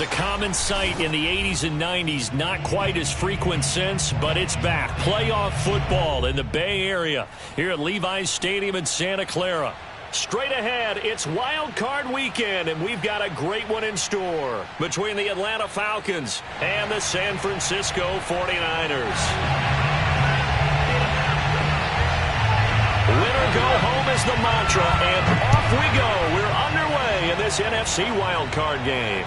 was a common sight in the 80s and 90s. Not quite as frequent since, but it's back. Playoff football in the Bay Area here at Levi's Stadium in Santa Clara. Straight ahead, it's Wild Card Weekend, and we've got a great one in store between the Atlanta Falcons and the San Francisco 49ers. Winner go home is the mantra, and off we go. We're underway in this NFC wildcard game.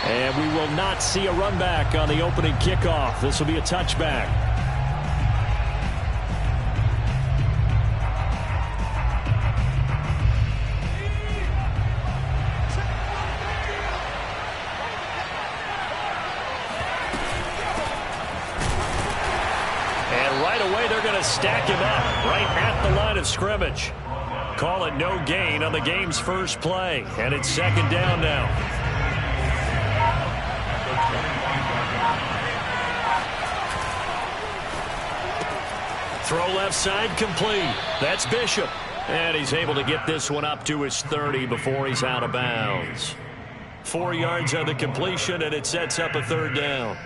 And we will not see a run back on the opening kickoff. This will be a touchback. Stack him up right at the line of scrimmage. Call it no gain on the game's first play, and it's second down now. Throw left side complete. That's Bishop, and he's able to get this one up to his 30 before he's out of bounds. 4 yards on the completion, and it sets up a third down.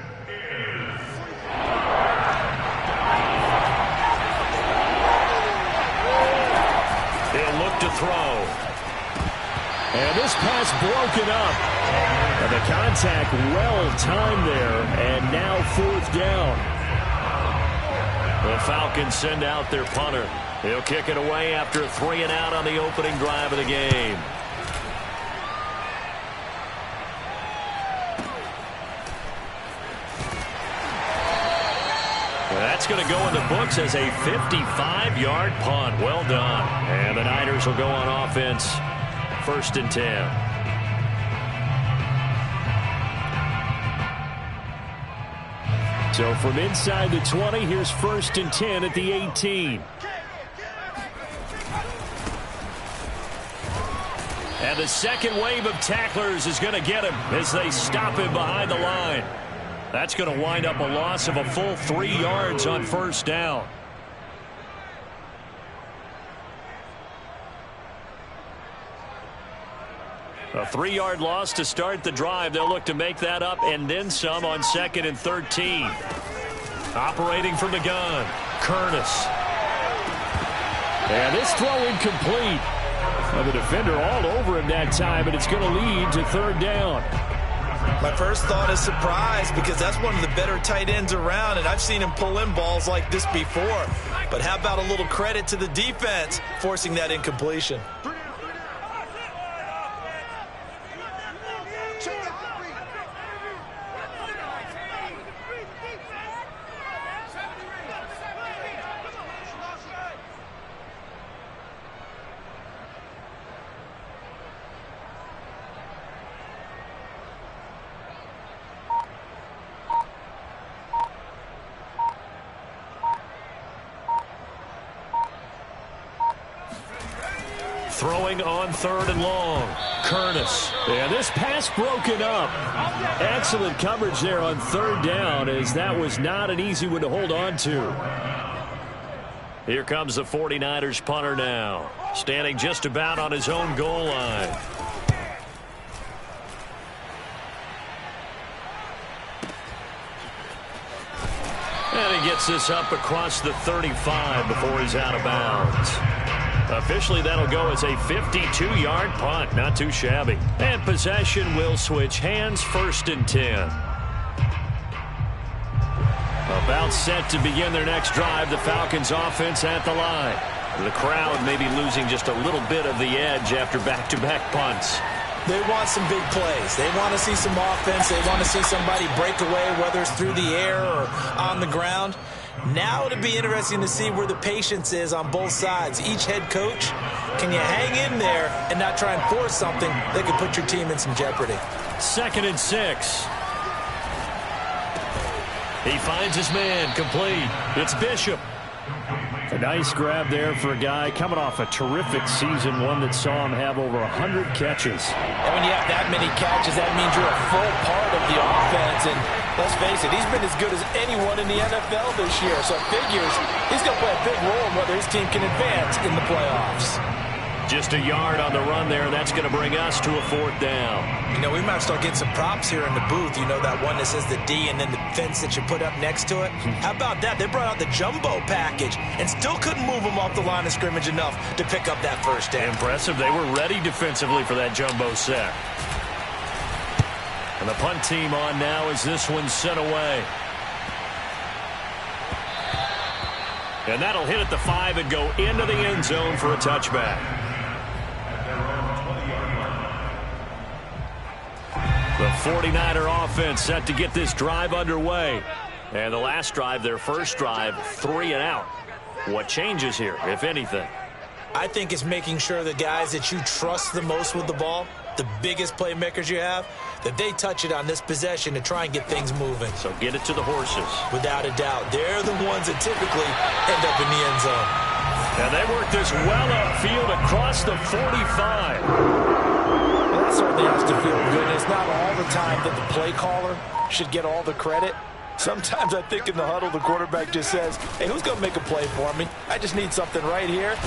To throw. And this pass broken up. And the contact well timed there. And now fourth down. The Falcons send out their punter. He'll kick it away after a 3 and out on the opening drive of the game. That's going to go in the books as a 55-yard punt. Well done. And the Niners will go on offense. 1st and 10. So from inside the 20, here's 1st and 10 at the 18. And the second wave of tacklers is going to get him as they stop him behind the line. That's going to wind up a loss of a full 3 yards on first down. A 3-yard loss to start the drive. They'll look to make that up and then some on 2nd and 13. Operating from the gun, Curtis. And this throw incomplete. Well, the defender all over him that time, and it's going to lead to 3rd down. My first thought is surprise because that's one of the better tight ends around, and I've seen him pull in balls like this before. But how about a little credit to the defense forcing that incompletion? Throwing on 3rd and long, Curtis. And this pass broken up. Excellent coverage there on 3rd down, as that was not an easy one to hold on to. Here comes the 49ers punter now, standing just about on his own goal line. And he gets this up across the 35 before he's out of bounds. Officially, that'll go as a 52-yard punt. Not too shabby. And possession will switch hands. 1st and 10. About set to begin their next drive. The Falcons offense at the line. The crowd may be losing just a little bit of the edge after back-to-back punts. They want some big plays. They want to see some offense. They want to see somebody break away, whether it's through the air or on the ground. Now it'll be interesting to see where the patience is on both sides. Each head coach, can you hang in there and not try and force something that could put your team in some jeopardy? 2nd and 6. He finds his man, complete. It's Bishop. A nice grab there for a guy coming off a terrific season, one that saw him have over 100 catches. And when you have that many catches, that means you're a full part of the offense. And let's face it, he's been as good as anyone in the NFL this year. So it figures he's going to play a big role in whether his team can advance in the playoffs. Just a yard on the run there, and that's going to bring us to a 4th down. You know, we might start getting some props here in the booth. You know, that one that says the D and then the fence that you put up next to it? How about that? They brought out the jumbo package and still couldn't move them off the line of scrimmage enough to pick up that first down. Impressive. They were ready defensively for that jumbo set. And the punt team on now as this one's sent away. And that'll hit at the 5 and go into the end zone for a touchback. The 49er offense set to get this drive underway. And the last drive, their first drive, 3 and out. What changes here, if anything? I think it's making sure the guys that you trust the most with the ball, the biggest playmakers you have, that they touch it on this possession to try and get things moving. So get it to the horses. Without a doubt. They're the ones that typically end up in the end zone. And they work this well upfield across the 45. Well, that certainly has to feel good. It's not all the time that the play caller should get all the credit. Sometimes I think in the huddle, the quarterback just says, hey, who's going to make a play for me? I just need something right here.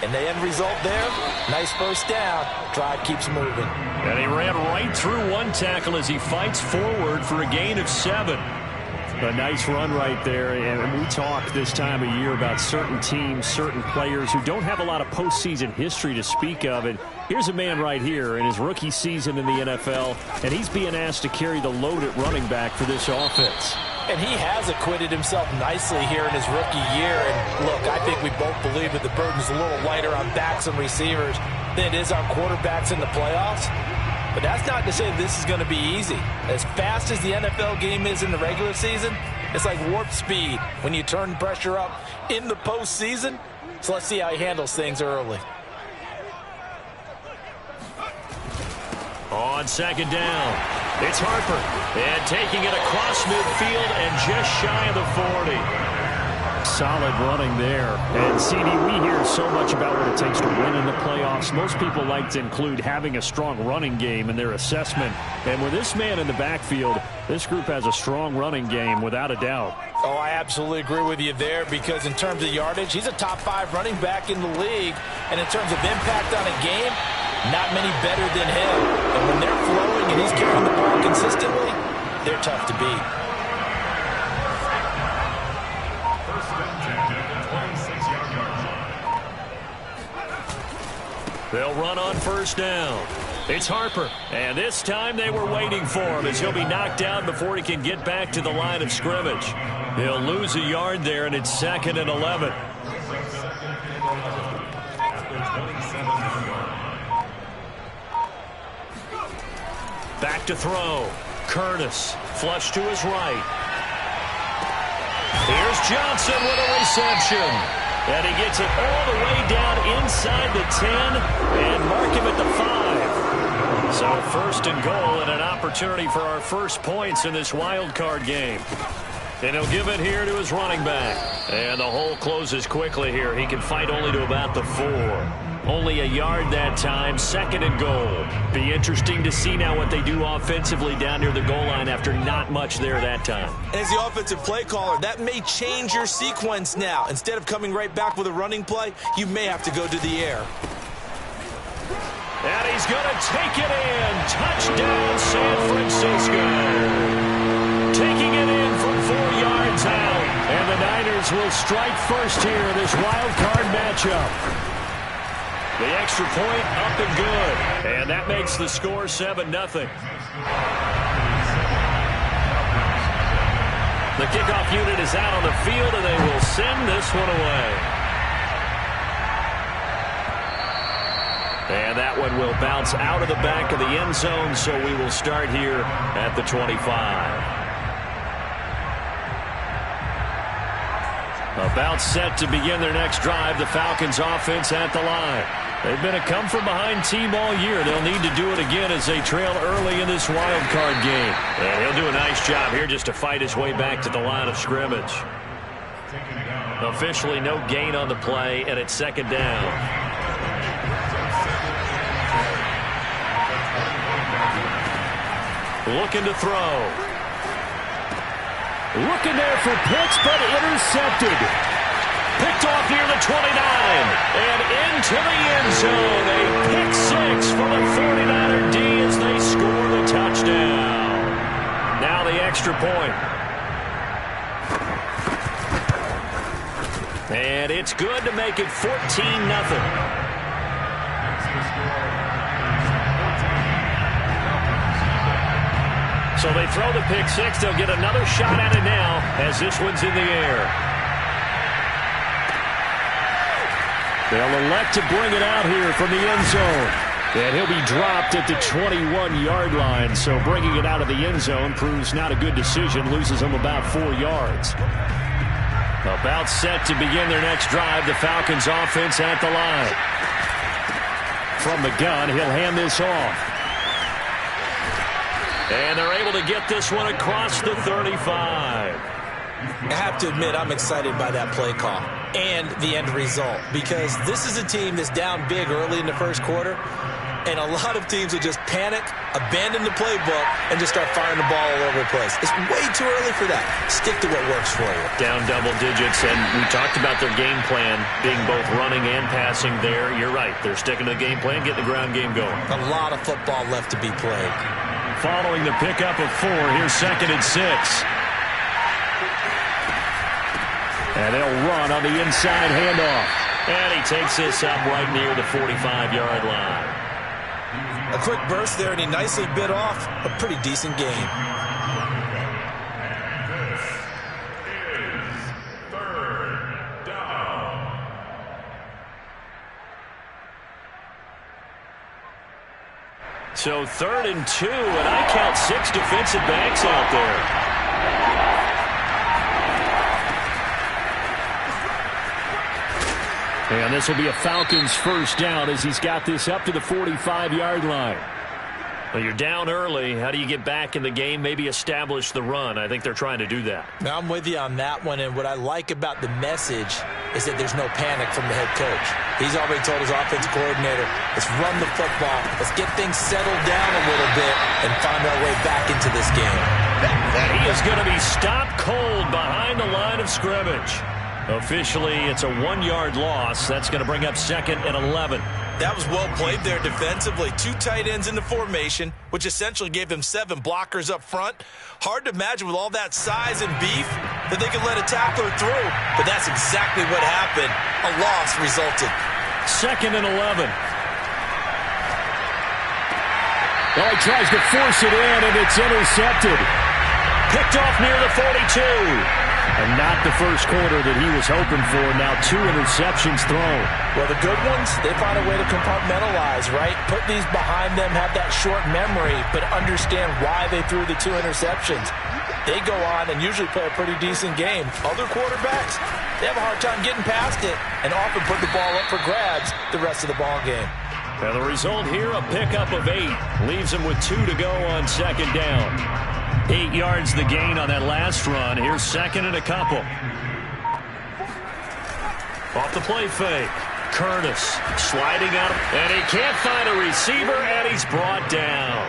And the end result there, nice first down. Drive keeps moving. And he ran right through one tackle as he fights forward for a gain of 7. A nice run right there, and we talk this time of year about certain teams, certain players who don't have a lot of postseason history to speak of. And here's a man right here in his rookie season in the NFL, and he's being asked to carry the load at running back for this offense. And he has acquitted himself nicely here in his rookie year. And look, I think we both believe that the burden's a little lighter on backs and receivers than it is on quarterbacks in the playoffs. But that's not to say this is going to be easy. As fast as the NFL game is in the regular season, it's like warp speed when you turn pressure up in the postseason. So let's see how he handles things early. On second down, it's Harper. And taking it across midfield and just shy of the 40. Solid running there. And, CD, we hear so much about what it takes to win in the playoffs. Most people like to include having a strong running game in their assessment. And with this man in the backfield, this group has a strong running game without a doubt. Oh, I absolutely agree with you there because in terms of yardage, he's a top 5 running back in the league. And in terms of impact on a game, not many better than him. And when they're flowing and he's carrying the ball consistently, they're tough to beat. They'll run on first down. It's Harper. And this time they were waiting for him as he'll be knocked down before he can get back to the line of scrimmage. He'll lose a yard there, and it's 2nd and 11. Back to throw. Curtis, flush to his right. Here's Johnson with a reception. And he gets it all the way down inside the 10 and mark him at the 5. So 1st and goal and an opportunity for our first points in this wild card game. And he'll give it here to his running back. And the hole closes quickly here. He can fight only to about the 4. Only a yard that time, 2nd and goal. Be interesting to see now what they do offensively down near the goal line after not much there that time. As the offensive play caller, that may change your sequence now. Instead of coming right back with a running play, you may have to go to the air. And he's going to take it in. Touchdown, San Francisco. Taking it in from 4 yards out. And the Niners will strike first here in this wild card matchup. The extra point up and good. And that makes the score 7-0. The kickoff unit is out on the field, and they will send this one away. And that one will bounce out of the back of the end zone, so we will start here at the 25. About set to begin their next drive, the Falcons offense at the line. They've been a come-from-behind team all year. They'll need to do it again as they trail early in this wild card game. And he'll do a nice job here just to fight his way back to the line of scrimmage. Officially no gain on the play, and it's 2nd down. Looking to throw. Looking there for Pitts, but intercepted. Picked off near the 29 and into the end zone. A pick six for the 49er D as they score the touchdown. Now the extra point. And it's good to make it 14-0. So they throw the pick six. They'll get another shot at it now as this one's in the air. They'll elect to bring it out here from the end zone. And he'll be dropped at the 21-yard line. So bringing it out of the end zone proves not a good decision. Loses them about 4 yards. About set to begin their next drive. The Falcons offense at the line. From the gun, he'll hand this off. And they're able to get this one across the 35. I have to admit, I'm excited by that play call and the end result, because this is a team that's down big early in the first quarter, and a lot of teams will just panic, abandon the playbook, and just start firing the ball all over the place. It's way too early for that. Stick to what works for you. Down double digits, and we talked about their game plan being both running and passing there. You're right. They're sticking to the game plan, getting the ground game going. A lot of football left to be played. Following the pickup of 4, here's 2nd and 6. And they'll run on the inside handoff. And he takes this up right near the 45-yard line. A quick burst there, and he nicely bit off a pretty decent game. So 3rd and 2, and I count 6 defensive backs out there. And this will be a Falcons first down as he's got this up to the 45-yard line. Well, you're down early. How do you get back in the game, maybe establish the run? I think they're trying to do that. Now, I'm with you on that one, and what I like about the message is that there's no panic from the head coach. He's already told his offensive coordinator, let's run the football, let's get things settled down a little bit and find our way back into this game. He is going to be stopped cold behind the line of scrimmage. Officially, it's a 1-yard loss. That's going to bring up 2nd and 11. That was well played there defensively. 2 tight ends in the formation, which essentially gave them 7 blockers up front. Hard to imagine with all that size and beef that they could let a tackler through, but that's exactly what happened. A loss resulted. 2nd and 11. Well, he tries to force it in, and it's intercepted. Picked off near the 42. And not the first quarter that he was hoping for. Now 2 interceptions thrown. Well, the good ones, they find a way to compartmentalize, right? Put these behind them, have that short memory, but understand why they threw the 2 interceptions. They go on and usually play a pretty decent game. Other quarterbacks, they have a hard time getting past it and often put the ball up for grabs the rest of the ball game. And the result here, a pickup of 8. Leaves them with 2 to go on 2nd down. 8 yards the gain on that last run. Here's 2nd and a couple. Off the play fake. Curtis sliding out, and he can't find a receiver, and he's brought down.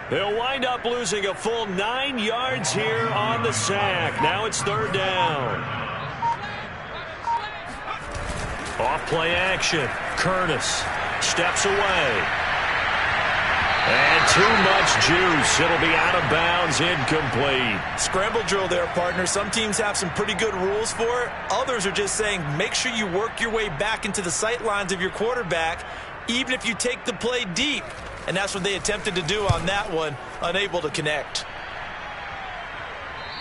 They'll wind up losing a full 9 yards here on the sack. Now it's 3rd down. Off play action. Curtis steps away. And too much juice. It'll be out of bounds, incomplete. Scramble drill there, partner. Some teams have some pretty good rules for it. Others are just saying make sure you work your way back into the sight lines of your quarterback, even if you take the play deep. And that's what they attempted to do on that one, unable to connect.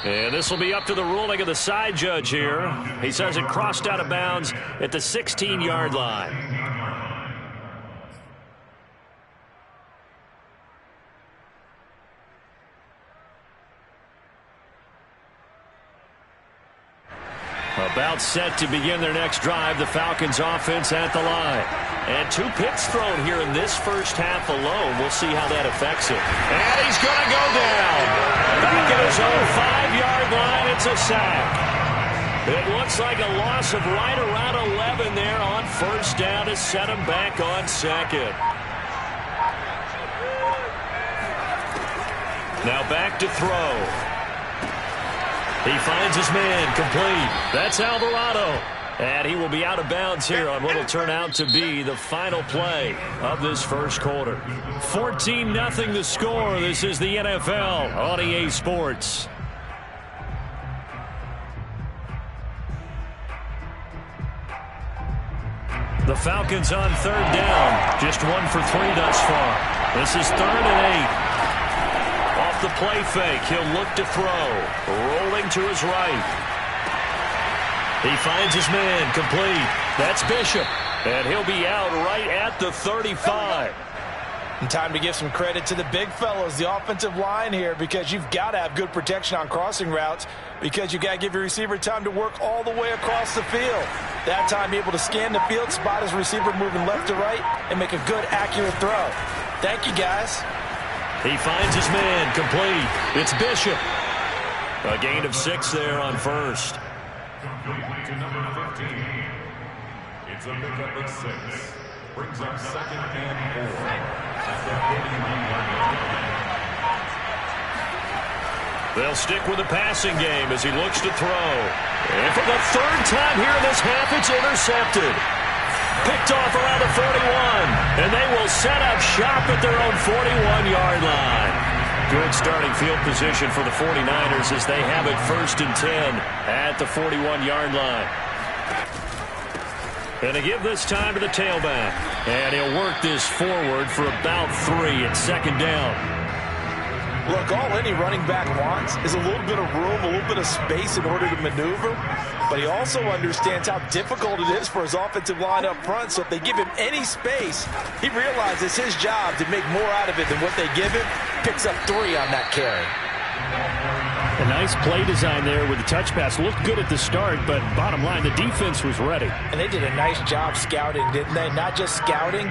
And this will be up to the ruling of the side judge here. He says it crossed out of bounds at the 16-yard line. About set to begin their next drive, the Falcons offense at the line. And 2 picks thrown here in this first half alone. We'll see how that affects it. And he's going to go down. Back at his own 5-yard line, it's a sack. It looks like a loss of right around 11 there on 1st down to set him back on 2nd. Now back to throw. He finds his man complete. That's Alvarado. And he will be out of bounds here on what will turn out to be the final play of this first quarter. 14-0 the score. This is the NFL on EA Sports. The Falcons on third down. Just 1 for 3 thus far. This is 3rd and 8. Off the play fake, he'll look to throw. Rolling to his right. He finds his man, complete. That's Bishop. And he'll be out right at the 35. And time to give some credit to the big fellows, the offensive line here, because you've got to have good protection on crossing routes, because you've got to give your receiver time to work all the way across the field. That time, be able to scan the field, spot his receiver moving left to right, and make a good, accurate throw. Thank you, guys. He finds his man, complete. It's Bishop. A gain of 6 there on first. To number 15. It's a pickup of 6. Brings up 2nd and 4. At the 41-yard line. They'll stick with the passing game as he looks to throw. And for the 3rd time here in this half, it's intercepted. Picked off around the 41. And they will set up shop at their own 41-yard line. Good starting field position for the 49ers as they have it 1st and 10 at the 41-yard line. And to give this time to the tailback. And he'll work this forward for about 3 at 2nd down. Look, all any running back wants is a little bit of room, a little bit of space in order to maneuver. But he also understands how difficult it is for his offensive line up front. So if they give him any space, he realizes his job to make more out of it than what they give him. Picks up 3 on that carry. A nice play design there with the touch pass. Looked good at the start, but bottom line, the defense was ready. And they did a nice job scouting, didn't they? Not just scouting,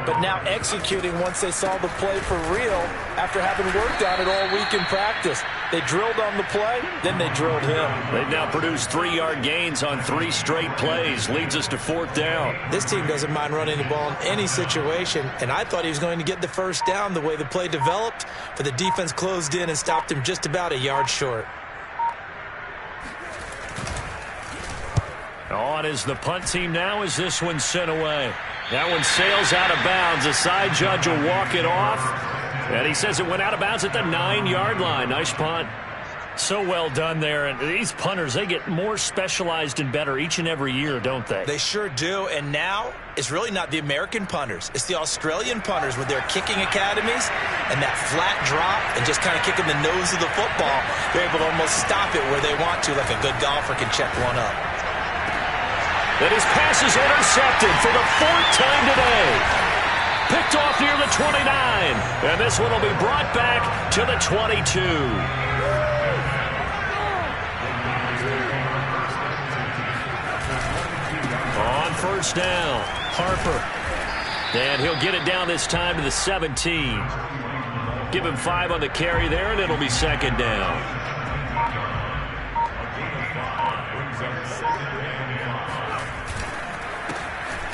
but now executing once they saw the play for real after having worked on it all week in practice. They drilled on the play, then they drilled him. They've now produced 3-yard gains on 3 straight plays. Leads us to 4th down. This team doesn't mind running the ball in any situation, and I thought he was going to get the 1st down the way the play developed, but the defense closed in and stopped him just about a yard short. On is the punt team now as this one's sent away. That one sails out of bounds. The side judge will walk it off. And he says it went out of bounds at the 9-yard line. Nice punt. So well done there. And these punters, they get more specialized and better each and every year, don't they? They sure do. And now it's really not the American punters. It's the Australian punters with their kicking academies and that flat drop and just kind of kicking the nose of the football. They're able to almost stop it where they want to, like a good golfer can check one up. And his pass is intercepted for the 4th time today. Picked off near the 29. And this one will be brought back to the 22. On 1st down, Harper. And he'll get it down this time to the 17. Give him 5 on the carry there, and it'll be 2nd down.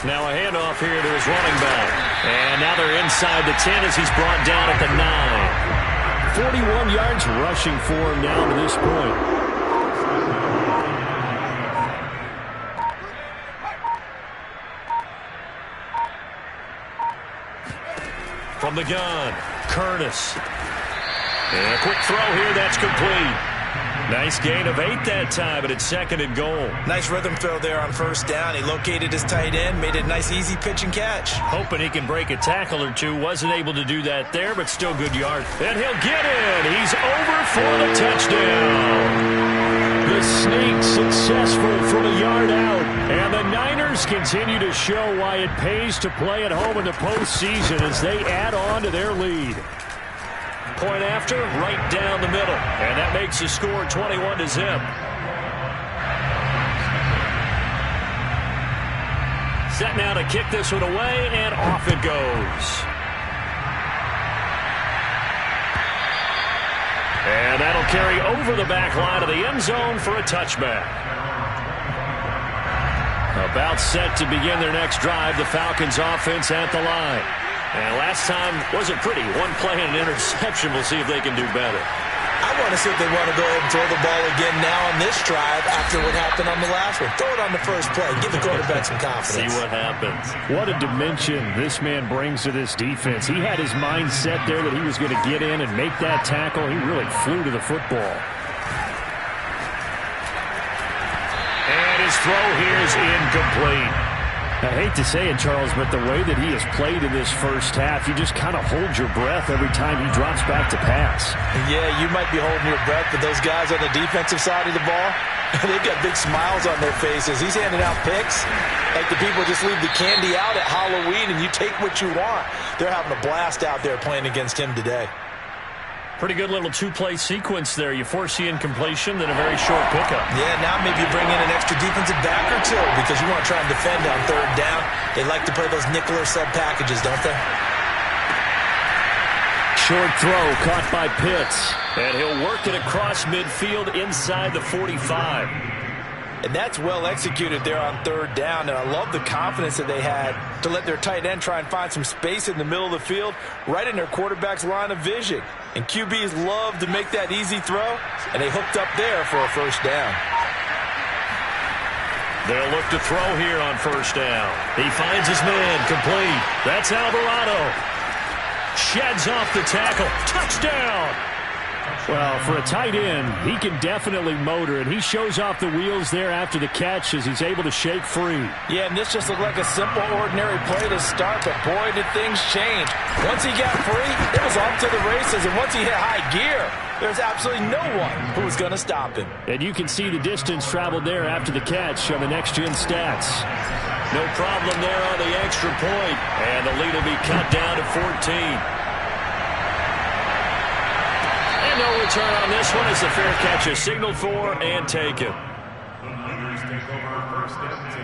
Now a handoff here to his running back. And now they're inside the 10 as he's brought down at the 9. 41 yards rushing for him now to this point. From the gun, Curtis. And a quick throw here, that's complete. Nice gain of 8 that time, but it's 2nd and goal. Nice rhythm throw there on 1st down. He located his tight end, made it a nice easy pitch and catch. Hoping he can break a tackle or two. Wasn't able to do that there, but still good yard. And he'll get in. He's over for the touchdown. The sneak successful from a yard out. And the Niners continue to show why it pays to play at home in the postseason as they add on to their lead. Point after, right down the middle. And that makes the score 21-0. Set now to kick this one away, and off it goes. And that'll carry over the back line of the end zone for a touchback. About set to begin their next drive, the Falcons offense at the line. And last time wasn't pretty. 1 play and an interception. We'll see if they can do better. I want to see if they want to go ahead and throw the ball again now on this drive after what happened on the last one. Throw it on the first play. Give the quarterback some confidence. See what happens. What a dimension this man brings to this defense. He had his mind set there that he was going to get in and make that tackle. He really flew to the football. And his throw here is incomplete. I hate to say it, Charles, but the way that he has played in this first half, you just kind of hold your breath every time he drops back to pass. Yeah, you might be holding your breath, but those guys on the defensive side of the ball, they've got big smiles on their faces. He's handing out picks like the people just leave the candy out at Halloween and you take what you want. They're having a blast out there playing against him today. Pretty good little two-play sequence there. You force the incompletion, then a very short pickup. Yeah, now maybe you bring in an extra defensive back or two because you want to try and defend on third down. They like to play those nickel or sub packages, don't they? Short throw caught by Pitts. And he'll work it across midfield inside the 45. And that's well executed there on third down. And I love the confidence that they had to let their tight end try and find some space in the middle of the field, right in their quarterback's line of vision. And QBs love to make that easy throw, and they hooked up there for a first down. They'll look to throw here on first down. He finds his man, complete. That's Alvarado. Sheds off the tackle. Touchdown! Well, for a tight end, he can definitely motor, and he shows off the wheels there after the catch as he's able to shake free. Yeah, and this just looked like a simple, ordinary play to start, but boy, did things change. Once he got free, it was off to the races, and once he hit high gear, there's absolutely no one who was going to stop him. And you can see the distance traveled there after the catch on the next-gen stats. No problem there on the extra point, and the lead will be cut down to 14. No return on this one as the fair catch is signaled for and taken. The Niners take over first and 10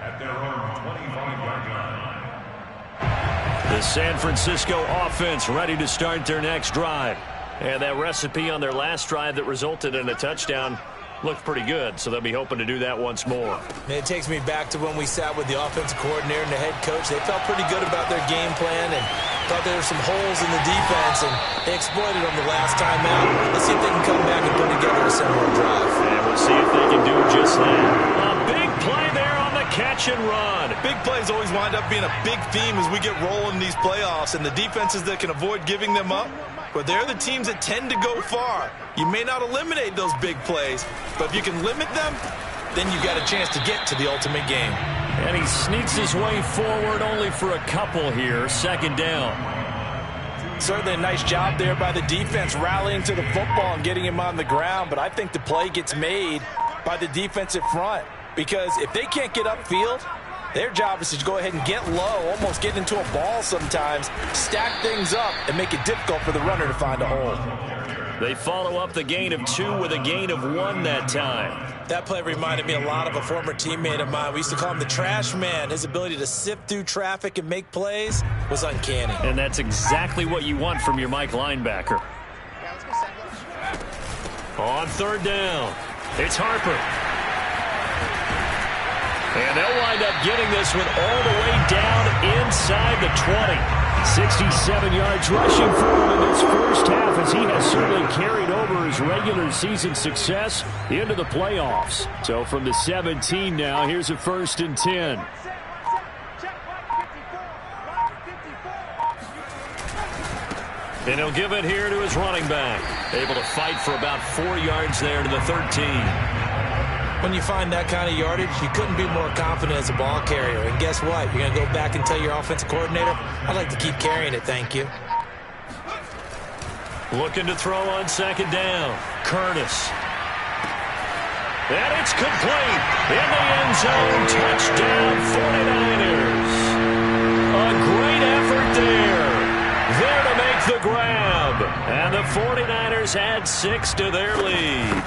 at their own 25-yard line. The San Francisco offense ready to start their next drive. And that recipe on their last drive that resulted in a touchdown looked pretty good, so they'll be hoping to do that once more. Man, it takes me back to when we sat with the offensive coordinator and the head coach. They felt pretty good about their game plan and thought there were some holes in the defense, and they exploited them the last time out. Let's see if they can come back and put together a similar drive. And we'll see if they can do just that. A big play there on the catch and run. Big plays always wind up being a big theme as we get rolling in these playoffs, and the defenses that can avoid giving them up, but they're the teams that tend to go far. You may not eliminate those big plays, but if you can limit them, then you've got a chance to get to the ultimate game. And he sneaks his way forward only for a couple here. Second down. Certainly a nice job there by the defense rallying to the football and getting him on the ground, but I think the play gets made by the defensive front because if they can't get upfield, their job is to go ahead and get low, almost get into a ball sometimes, stack things up, and make it difficult for the runner to find a hole. They follow up the gain of 2 with a gain of 1 that time. That play reminded me a lot of a former teammate of mine. We used to call him the trash man. His ability to sift through traffic and make plays was uncanny. And that's exactly what you want from your Mike linebacker. On third down, it's Harper. And they'll wind up getting this one all the way down inside the 20. 67 yards rushing for him in this first half as he has certainly carried over his regular season success into the playoffs. So from the 17 now, here's a 1st and 10. And he'll give it here to his running back. Able to fight for about 4 yards there to the 13. When you find that kind of yardage, you couldn't be more confident as a ball carrier. And guess what? You're going to go back and tell your offensive coordinator, I'd like to keep carrying it, thank you. Looking to throw on second down. Curtis. And it's complete. In the end zone. Touchdown 49ers. A great effort there. There to make the grab. And the 49ers add 6 to their lead.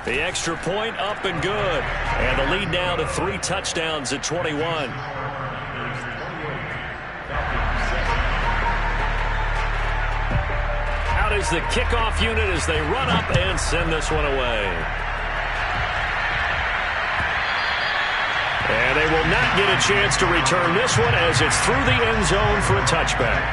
The extra point up and good. And the lead now to 3 touchdowns at 21. Out is the kickoff unit as they run up and send this one away. And they will not get a chance to return this one as it's through the end zone for a touchback.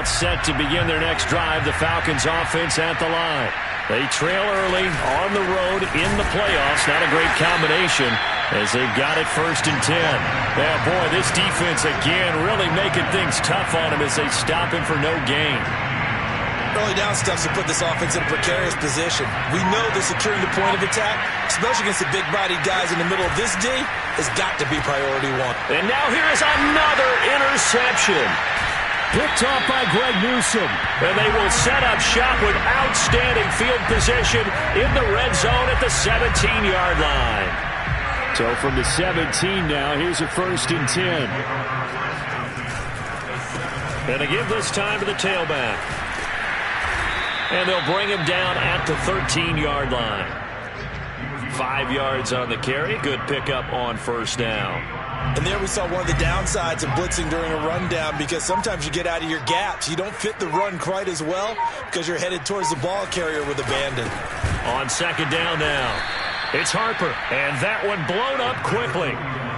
About set to begin their next drive, the Falcons offense at the line. They trail early on the road in the playoffs. Not a great combination as they've got it 1st and 10. Yeah, boy, this defense again really making things tough on him as they stop him for no gain. Early down stuff to put this offense in a precarious position. We know that securing the point of attack, especially against the big-bodied guys in the middle of this D, has got to be priority one. And now here is another interception. Picked off by Greg Newsome. And they will set up shop with outstanding field position in the red zone at the 17-yard line. So from the 17 now, here's a 1st and 10. And to give this time to the tailback. And they'll bring him down at the 13-yard line. 5 yards on the carry. Good pickup on 1st down. And there we saw one of the downsides of blitzing during a rundown, because sometimes you get out of your gaps. You don't fit the run quite as well because you're headed towards the ball carrier with abandon. On 2nd down now, it's Harper. And that one blown up quickly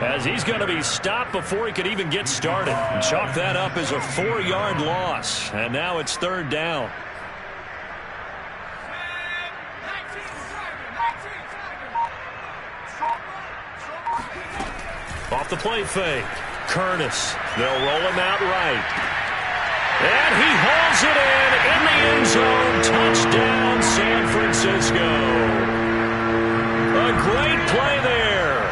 as he's going to be stopped before he could even get started. And chalk that up as a 4-yard loss. And now it's 3rd down. Off the play fake. Curtis. They'll roll him out right. And he hauls it in the end zone. Touchdown, San Francisco. A great play there.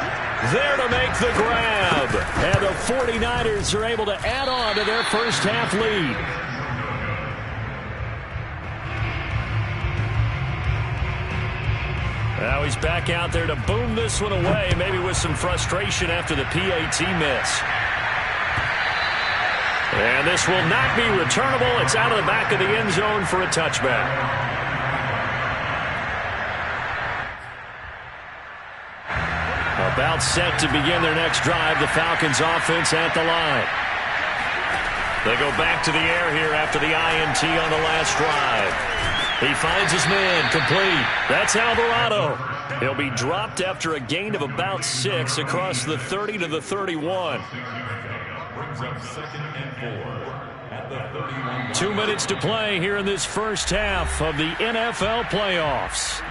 There to make the grab. And the 49ers are able to add on to their first half lead. Now he's back out there to boom this one away, maybe with some frustration after the PAT miss. And this will not be returnable. It's out of the back of the end zone for a touchback. About set to begin their next drive, the Falcons offense at the line. They go back to the air here after the INT on the last drive. He finds his man, complete. That's Alvarado. He'll be dropped after a gain of about 6 across the 30 to the 31. Brings up 2nd and 4 at the 31. 2 minutes to play here in this first half of the NFL playoffs.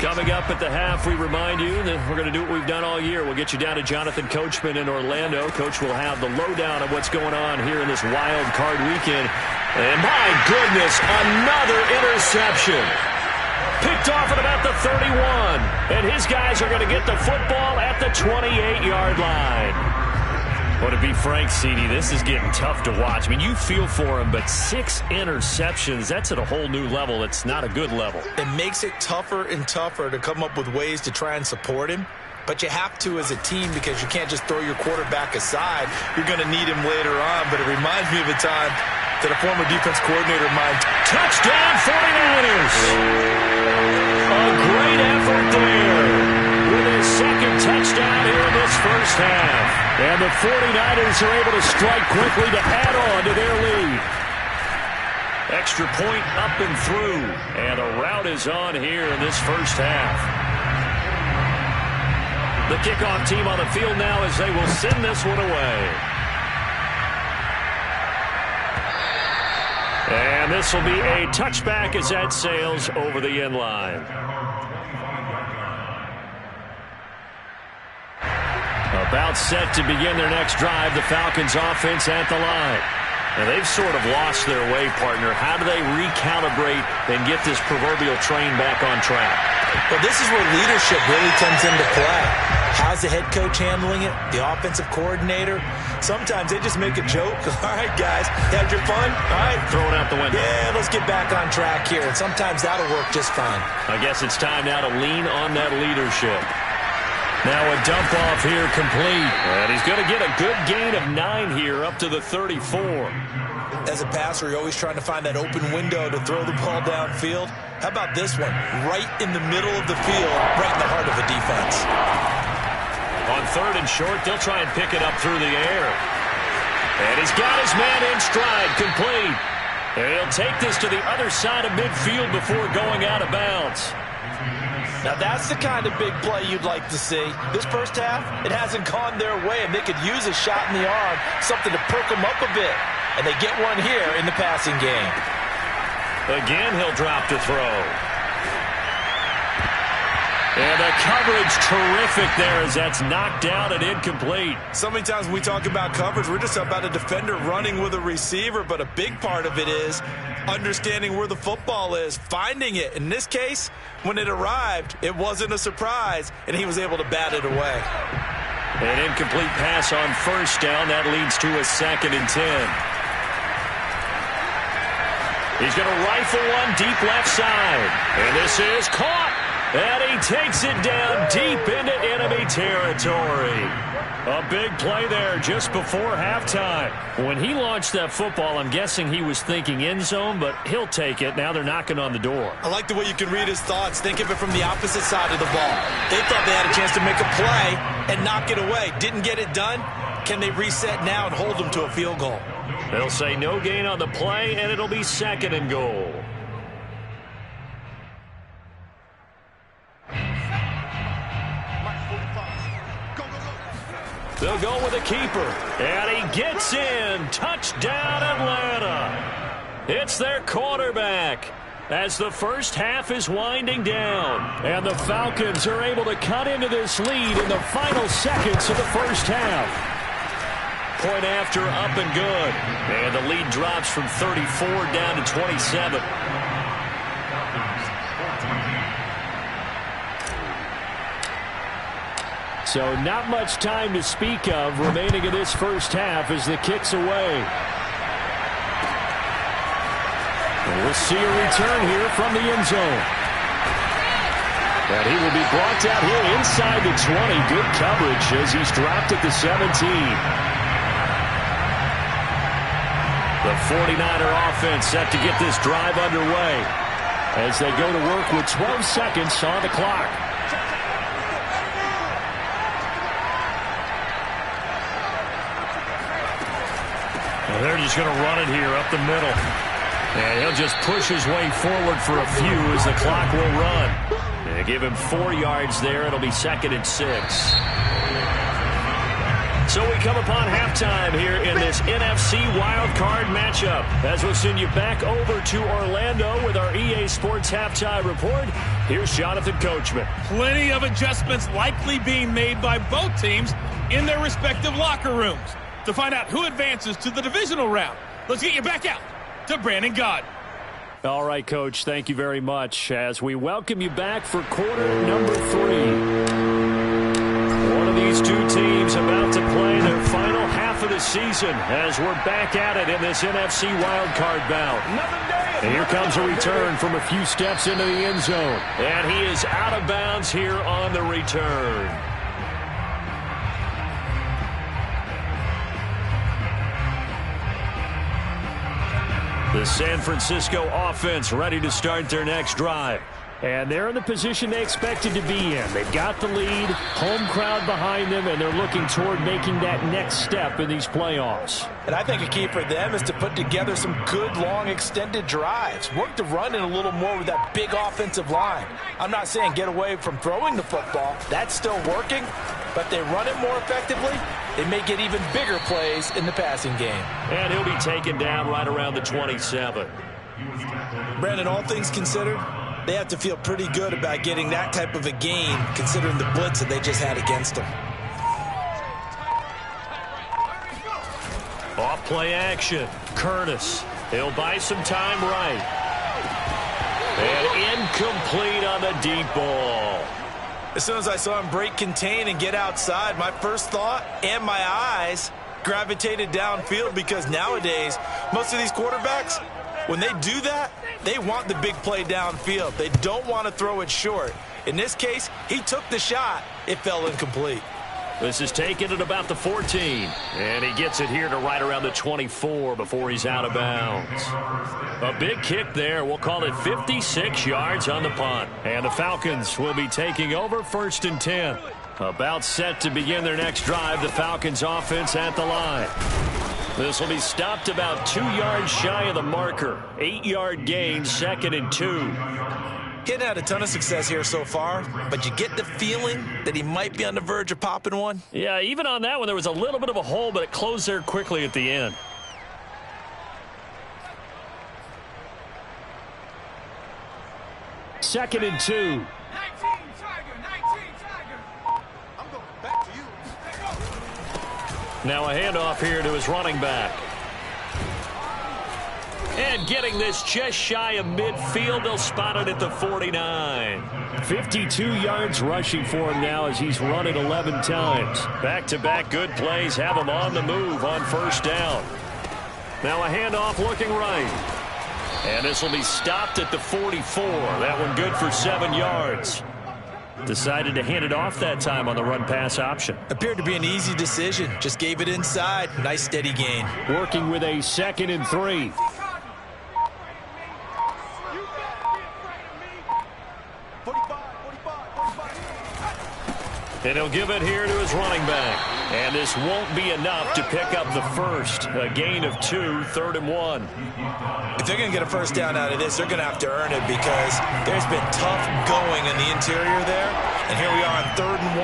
Coming up at the half, we remind you that we're going to do what we've done all year. We'll get you down to Jonathan Coachman in Orlando. Coach will have the lowdown of what's going on here in this wild card weekend. And my goodness, another interception. Picked off at about the 31. And his guys are going to get the football at the 28-yard line. Well, to be frank, CD, this is getting tough to watch. I mean, you feel for him, but 6 interceptions, that's at a whole new level. It's not a good level. It makes it tougher and tougher to come up with ways to try and support him. But you have to as a team, because you can't just throw your quarterback aside. You're going to need him later on. But it reminds me of a time that a former defense coordinator of mine. Touchdown 49ers! A great effort there with his 2nd touchdown here in this first half. And the 49ers are able to strike quickly to add on to their lead. Extra point up and through. And a rout is on here in this first half. The kickoff team on the field now as they will send this one away. And this will be a touchback as that sails over the end line. About set to begin their next drive, the Falcons offense at the line. And they've sort of lost their way, partner. How do they recalibrate and get this proverbial train back on track? Well, this is where leadership really comes into play. How's the head coach handling it? The offensive coordinator? Sometimes they just make a joke. All right, guys, had your fun? All right. Throw it out the window. Yeah, let's get back on track here. And sometimes that'll work just fine. I guess it's time now to lean on that leadership. Now a dump off here complete. And he's going to get a good gain of 9 here up to the 34. As a passer, you're always trying to find that open window to throw the ball downfield. How about this one? Right in the middle of the field, right in the heart of a defense. On 3rd and short, they'll try and pick it up through the air. And he's got his man in stride, complete. And he'll take this to the other side of midfield before going out of bounds. Now that's the kind of big play you'd like to see. This first half, it hasn't gone their way, and they could use a shot in the arm, something to perk them up a bit. And they get one here in the passing game. Again, he'll drop to throw. And the coverage terrific there as that's knocked down and incomplete. So many times when we talk about coverage, we're just about a defender running with a receiver, but a big part of it is understanding where the football is, finding it. In this case, when it arrived, it wasn't a surprise, and he was able to bat it away. An incomplete pass on first down. That leads to a 2nd and 10. He's going to rifle one deep left side. And this is caught. And he takes it down deep into enemy territory. A big play there just before halftime. When he launched that football, I'm guessing he was thinking end zone, but he'll take it. Now they're knocking on the door. I like the way you can read his thoughts. Think of it from the opposite side of the ball. They thought they had a chance to make a play and knock it away. Didn't get it done. Can they reset now and hold them to a field goal? They'll say no gain on the play, and it'll be 2nd and goal. They'll go with a keeper. And he gets in. Touchdown, Atlanta. It's their quarterback as the first half is winding down. And the Falcons are able to cut into this lead in the final seconds of the first half. Point after, up and good. And the lead drops from 34 down to 27. So not much time to speak of remaining in this first half as the kick's away. And we'll see a return here from the end zone. And he will be brought down here inside the 20. Good coverage as he's dropped at the 17. The 49er offense set to get this drive underway as they go to work with 12 seconds on the clock. And they're just going to run it here up the middle. And he'll just push his way forward for a few as the clock will run. And they give him 4 yards there. It'll be 2nd and 6. So we come upon halftime here in this NFC wildcard matchup. As we'll send you back over to Orlando with our EA Sports halftime report. Here's Jonathan Coachman. Plenty of adjustments likely being made by both teams in their respective locker rooms. To find out who advances to the divisional round, let's get you back out to Brandon Gaudin. All right, Coach, thank you very much as we welcome you back for quarter number 3. One of these two teams about to play their final half of the season as we're back at it in this NFC wildcard bout. And here comes a return from a few steps into the end zone. And he is out of bounds here on the return. The San Francisco offense ready to start their next drive. And they're in the position they expected to be in. They've got the lead, home crowd behind them, and they're looking toward making that next step in these playoffs. And I think a key for them is to put together some good, long, extended drives. Work the run in a little more with that big offensive line. I'm not saying get away from throwing the football. That's still working. But they run it more effectively, they may get even bigger plays in the passing game. And he'll be taken down right around the 27. Brandon, all things considered, they have to feel pretty good about getting that type of a gain, considering the blitz that they just had against them. Off play action. Curtis. He'll buy some time right. And incomplete on the deep ball. As soon as I saw him break contain and get outside, my first thought and my eyes gravitated downfield because nowadays, most of these quarterbacks, when they do that, they want the big play downfield. They don't want to throw it short. In this case, he took the shot. It fell incomplete. This is taken at about the 14. And he gets it here to right around the 24 before he's out of bounds. A big kick there. We'll call it 56 yards on the punt. And the Falcons will be taking over 1st and 10. About set to begin their next drive. The Falcons offense at the line. This will be stopped about 2 yards shy of the marker. 8-yard gain, 2nd and 2. He hadn't had a ton of success here so far, but you get the feeling that he might be on the verge of popping one. Yeah, even on that one, there was a little bit of a hole, but it closed there quickly at the end. Second and 2. 19 Tiger, 19 Tiger. I'm going back to you. Now a handoff here to his running back. And getting this just shy of midfield, they'll spot it at the 49. 52 yards rushing for him now as he's run it 11 times. Back-to-back good plays have him on the move on first down. Now a handoff looking right. And this will be stopped at the 44. That one good for 7 yards. Decided to hand it off that time on the run-pass option. Appeared to be an easy decision. Just gave it inside. Nice steady gain. Working with a 2nd and 3. And he'll give it here to his running back. And this won't be enough to pick up the first. A gain of 2, 3rd and 1. If they're going to get a first down out of this, they're going to have to earn it because there's been tough going in the interior there. And here we are on 3rd and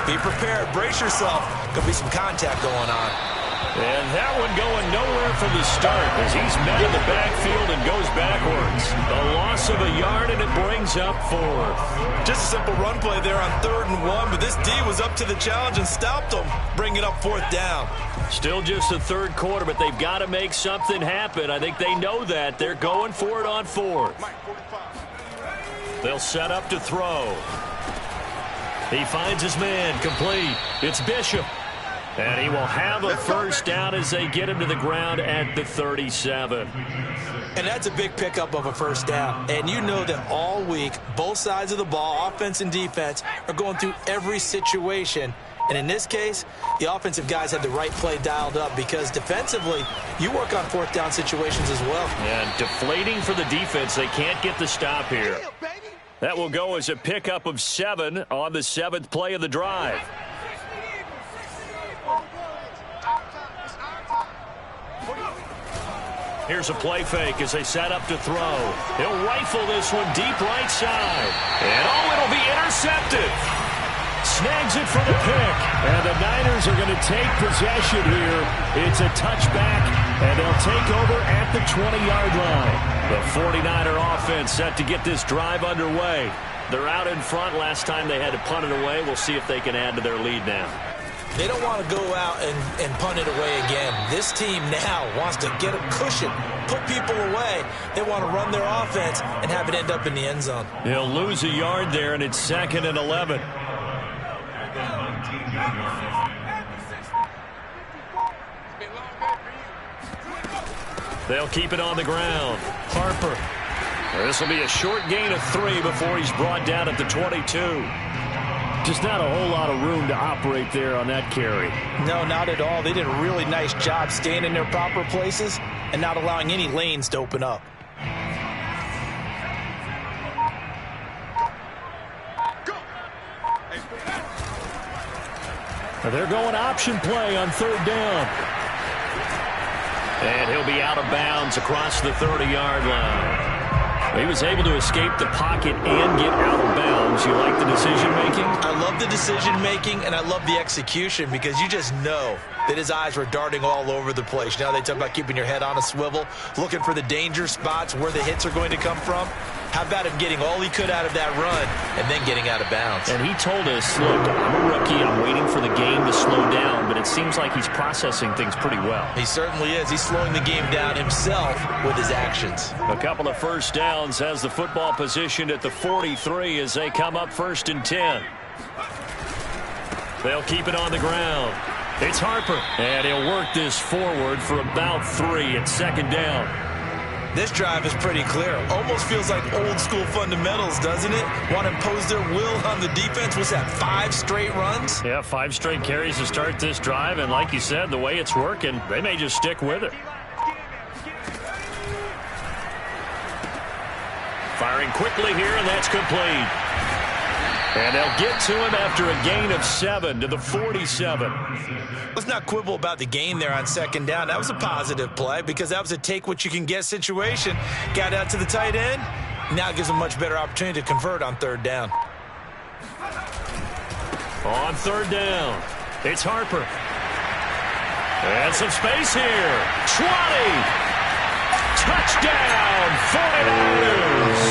1. Be prepared. Brace yourself. Going to be some contact going on. And that one going nowhere from the start as he's met in the backfield and goes backwards. A loss of a yard, and it brings up 4th. Just a simple run play there on 3rd and 1, but this D was up to the challenge and stopped them, bringing up 4th down. Still just the 3rd quarter, but they've got to make something happen. I think they know that. They're going for it on 4th. They'll set up to throw. He finds his man, complete. It's Bishop. And he will have a first down as they get him to the ground at the 37. And that's a big pickup of a first down. And you know that all week, both sides of the ball, offense and defense, are going through every situation. And in this case, the offensive guys had the right play dialed up because defensively, you work on 4th down situations as well. And deflating for the defense. They can't get the stop here. That will go as a pickup of 7 on the 7th play of the drive. Here's a play fake as they set up to throw. He'll rifle this one deep right side. And it'll be intercepted. Snags it for the pick. And the Niners are going to take possession here. It's a touchback, and they'll take over at the 20-yard line. The 49er offense set to get this drive underway. They're out in front. Last time they had to punt it away. We'll see if they can add to their lead now. They don't want to go out and punt it away again. This team now wants to get a cushion, put people away. They want to run their offense and have it end up in the end zone. He'll lose a yard there, and it's 2nd and 11. They'll keep it on the ground. Harper. This will be a short gain of 3 before he's brought down at the 22. Just not a whole lot of room to operate there on that carry. No, not at all. They did a really nice job staying in their proper places and not allowing any lanes to open up. They're going option play on 3rd down. And he'll be out of bounds across the 30-yard line. He was able to escape the pocket and get out of bounds. You like the decision-making? I love the decision-making, and I love the execution because you just know that his eyes were darting all over the place. Now they talk about keeping your head on a swivel, looking for the danger spots where the hits are going to come from. How about him getting all he could out of that run and then getting out of bounds? And he told us, look, I'm a rookie. I'm waiting for the game to slow down, but it seems like he's processing things pretty well. He certainly is. He's slowing the game down himself with his actions. A couple of first downs has the football positioned at the 43 as they come up 1st and 10. They'll keep it on the ground. It's Harper, and he'll work this forward for about 3 at 2nd down. This drive is pretty clear. Almost feels like old school fundamentals, doesn't it? Want to impose their will on the defense. Was that 5 straight runs? Yeah, 5 straight carries to start this drive, and like you said, the way it's working, they may just stick with it. Firing quickly here, and that's complete. And they'll get to him after a gain of 7 to the 47. Let's not quibble about the gain there on 2nd down. That was a positive play because that was a take-what-you-can-get situation. Got out to the tight end, Now it gives them a much better opportunity to convert on third down. On third down, it's Harper. And some space here. 20. Touchdown, 49ers.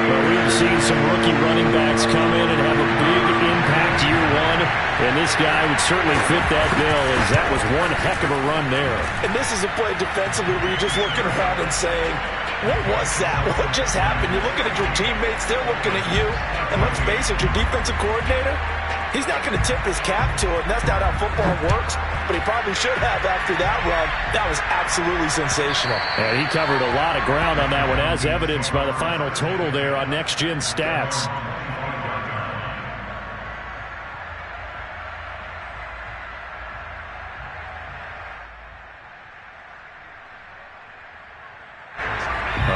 Well, we've seen some rookie running backs come in and have a big impact year one, and this guy would certainly fit that bill, as that was one heck of a run there. And this is a play defensively where you're just looking around and saying, what was that? What just happened? You're looking at your teammates, they're looking at you, and let's face it, your defensive coordinator, he's not going to tip his cap to it, and that's not how football works, but he probably should have after that run. That was absolutely sensational. And he covered a lot of ground on that one, as evidenced by the final total there on Next Gen Stats.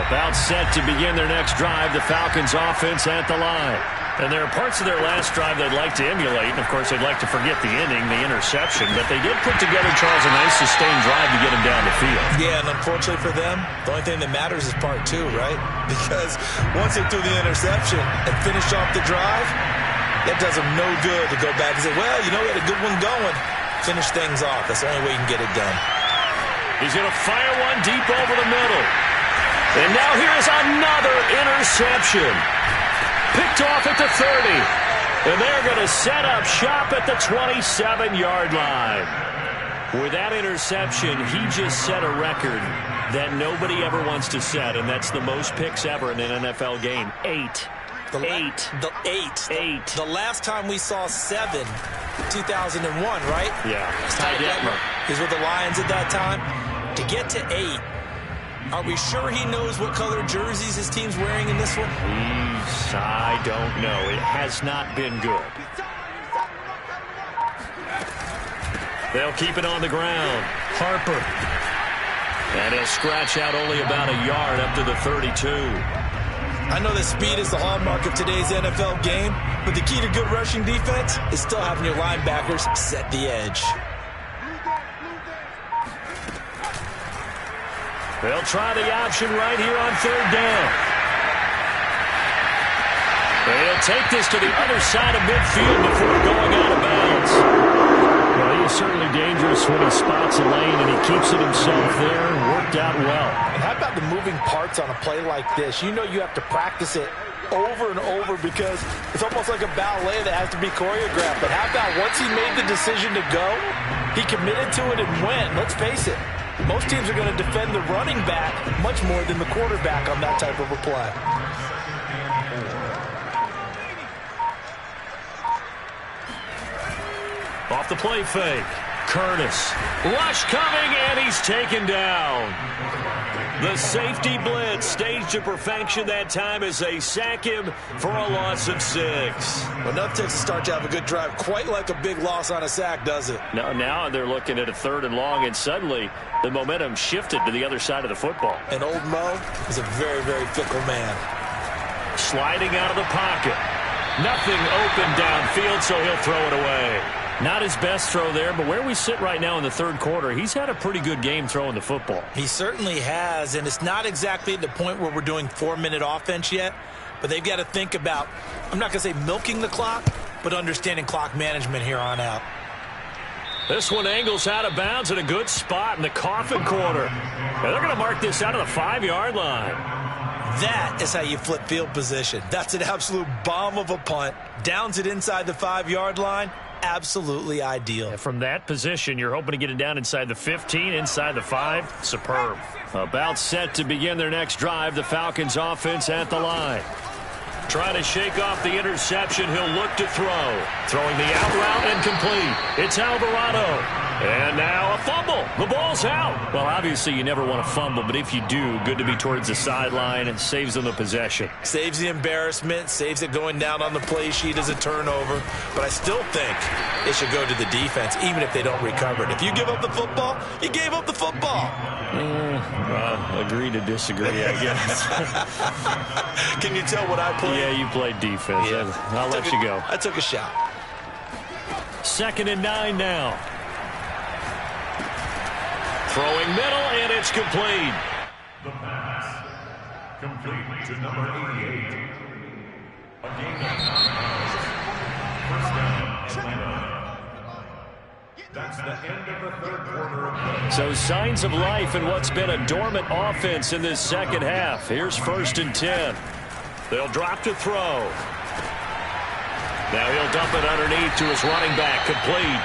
About set to begin their next drive, the Falcons offense at the line. And there are parts of their last drive they'd like to emulate. And, of course, they'd like to forget the inning, the interception. But they did put together, Charles, a nice sustained drive to get him down the field. Yeah, and unfortunately for them, the only thing that matters is part two, right? Because once they threw the interception and finished off the drive, that does them no good to go back and say, well, you know, we had a good one going. Finish things off. That's the only way you can get it done. He's going to fire one deep over the middle. And now here's another interception. Picked off at the 30. And they're going to set up shop at the 27-yard line. With that interception, he just set a record that nobody ever wants to set, and that's the most picks ever in an NFL game. 8. The last time we saw 7, 2001, right? Yeah. Ty Detmer. He's with the Lions at that time. To get to 8, are we sure he knows what color jerseys his team's wearing in this one? I don't know. It has not been good. They'll keep it on the ground. Harper. And he'll scratch out only about a yard up to the 32. I know that speed is the hallmark of today's NFL game, but the key to good rushing defense is still having your linebackers set the edge. They'll try the option right here on third down. They'll take this to the other side of midfield before going out of bounds. Well, he is certainly dangerous when he spots a lane, and he keeps it himself there. Worked out well. And how about the moving parts on a play like this? You know you have to practice it over and over because it's almost like a ballet that has to be choreographed. But how about once he made the decision to go, he committed to it and went. Let's face it. Most teams are going to defend the running back much more than the quarterback on that type of a play. Off the play fake. Curtis. Rush coming, and he's taken down. The safety blitz staged to perfection that time as they sack him for a loss of 6. Enough takes to start to have a good drive. Quite like a big loss on a sack, does it? Now they're looking at a 3rd and long, and suddenly the momentum shifted to the other side of the football. And old Mo is a very, very fickle man. Sliding out of the pocket. Nothing open downfield, so he'll throw it away. Not his best throw there, but where we sit right now in the 3rd quarter, he's had a pretty good game throwing the football. He certainly has, and it's not exactly at the point where we're doing 4-minute offense yet, but they've got to think about, I'm not going to say milking the clock, but understanding clock management here on out. This one angles out of bounds in a good spot in the coffin corner. And they're going to mark this out of the 5-yard line. That is how you flip field position. That's an absolute bomb of a punt. Downs it inside the 5-yard line. Absolutely ideal. And from that position, you're hoping to get it down inside the 15, inside the 5. Superb. About set to begin their next drive, the Falcons offense at the line. Trying to shake off the interception, he'll look to throw. Throwing the out route and complete. It's Alvarado. And now a fumble. The ball's out. Well, obviously you never want to fumble, but if you do, good to be towards the sideline and saves them the possession. Saves the embarrassment, saves it going down on the play sheet as a turnover. But I still think it should go to the defense, even if they don't recover it. If you give up the football, you gave up the football. Agree to disagree, I guess. Can you tell what I played? Yeah, you played defense. Yeah. I'll let you go. I took a shot. 2nd and 9 now. Throwing middle, and it's complete. The pass. Complete. to number 88. A gain of 9 yards. First down, Atlanta. That's the end of the third quarter of play. So signs of life in what's been a dormant offense in this second half. Here's 1st and 10. They'll drop to throw. Now he'll dump it underneath to his running back, complete.